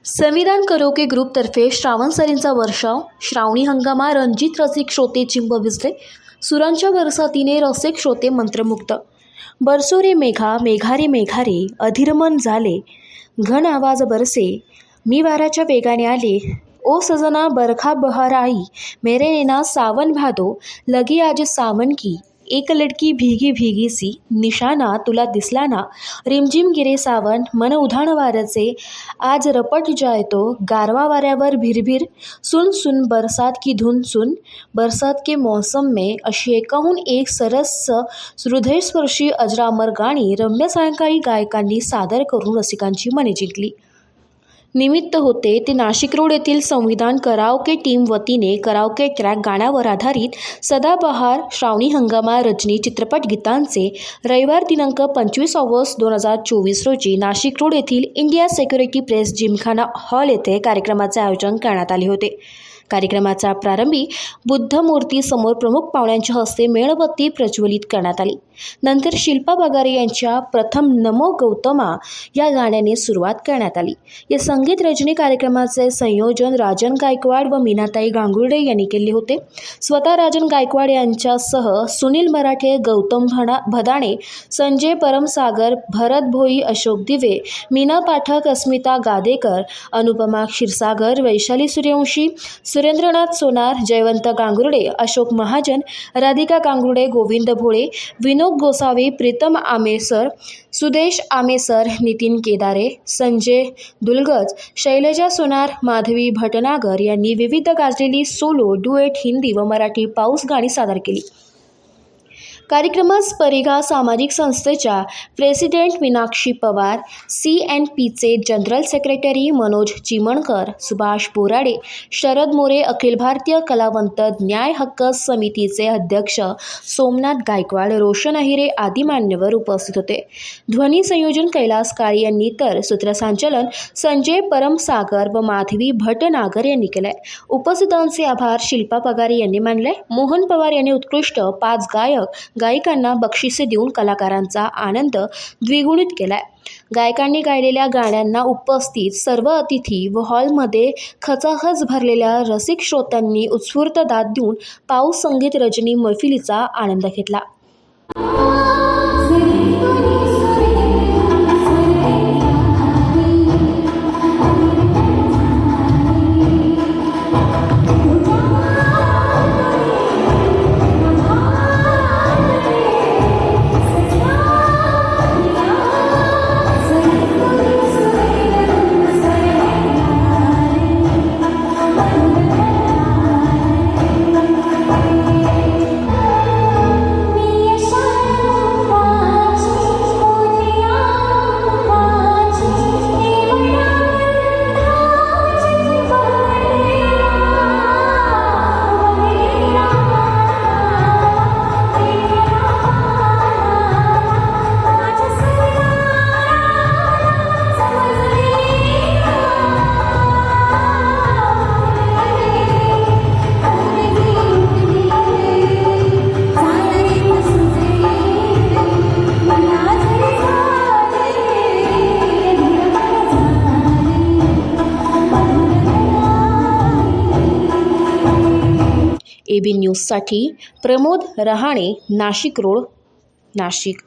संविधान करोके ग्रुपतर्फे श्रावण सरींचा वर्षाव. श्रावणी हंगामा रणजित रसिक श्रोते चिंब भिजले. सुरांच्या बरसातीने रसिक श्रोते मंत्रमुग्ध. बरसो रे मेघा मेघारे मेघारे अधिरमन झाले. घन आवाज बरसे मी वाऱ्याच्या वेगाने आले. ओ सजना बरखा बहार आई मेरे नैना सावन भादो लगी आज सावन की. एक लडकी भीगी भीगी सी निशाना तुला दिसला ना. रिमझिम गिरे सावन मन उधाण वाऱ्याचे आज रपट जाय तो. गारवा वाऱ्यावर भिरभिर सुन सुन बरसात की धुन सुन. बरसात के मौसम में अशी एकाहून एक सरस हृदयस्पर्शी अजरामर गाणी रम्य सायंकाळी गायकांनी सादर करून रसिकांची मने जिंकली. निमित्त होते ते नाशिक रोड येथील संविधान कराओके टीम वतीने कराओके ट्रॅक गाण्यावर आधारित सदाबहार श्रावणी हंगामा रजनी चित्रपट गीतांचे रविवार दिनांक 25 ऑगस्ट 2024 रोजी नाशिक रोड येथील India security press Gymkhana hall येथे कार्यक्रमाचे आयोजन करण्यात आले होते. कार्यक्रमाचा प्रारंभी बुद्ध मूर्ती समोर प्रमुख पाहुण्यांच्या हस्ते मेणबत्ती प्रज्वलित करण्यात आली. नंतर शिल्पा बगारे यांच्या प्रथम नमो गौतमा या गाण्याने सुरुवात करण्यात आली. या संगीत रजनी कार्यक्रमाचे संयोजन राजन गायकवाड व मीनाताई गांगुर्डे यांनी केले होते. स्वतः राजन गायकवाड यांच्यासह सुनील मराठे, गौतम भदाणे, संजय परमसागर, भरत भोई, अशोक दिवे, मीना पाठक, अस्मिता गादेकर, अनुपमा क्षीरसागर, वैशाली सूर्यवंशी, सुरेंद्रनाथ सोनार, जयवंत गांगुर्डे, अशोक महाजन, राधिका गांगुर्डे, गोविंद भोळे, विनोद गोसावी, प्रीतम आमेसर, सुदेश आमेसर, नितीन केदारे, संजय दुलगज, शैलजा सोनार, माधवी भटनागर यांनी विविध गाजलेली सोलो, डुएट, हिंदी व मराठी पाऊस गाणी सादर केली. कार्यक्रमास परिघा सामाजिक संस्थेच्या प्रेसिडेंट मीनाक्षी पवार, CNPचे जनरल सेक्रेटरी मनोज चिमणकर, सुभाष बोराडे, शरद मोरे, अखिल भारतीय कलावंत न्याय हक्क समितीचे अध्यक्ष सोमनाथ गायकवाड, रोशन अहिरे आदी मान्यवर उपस्थित होते. ध्वनी संयोजन कैलास काळे यांनी तर सूत्रसंचालन संजय परमसागर व माधवी भटनागर यांनी केले. उपस्थितांचे आभार शिल्पा पगारे यांनी मानले. मोहन पवार यांनी उत्कृष्ट 5 गायकांना बक्षिसे देऊन कलाकारांचा आनंद द्विगुणित केलाय. गायकांनी गायलेल्या गाण्यांना उपस्थित सर्व अतिथी व हॉलमध्ये खचाखच भरलेल्या रसिक श्रोत्यांनी उत्स्फूर्त दाद देऊन पाऊस संगीत रजनी मैफिलीचा आनंद घेतला. AB न्यूजसाठी प्रमोद रहाणे, नाशिक रोड, नाशिक.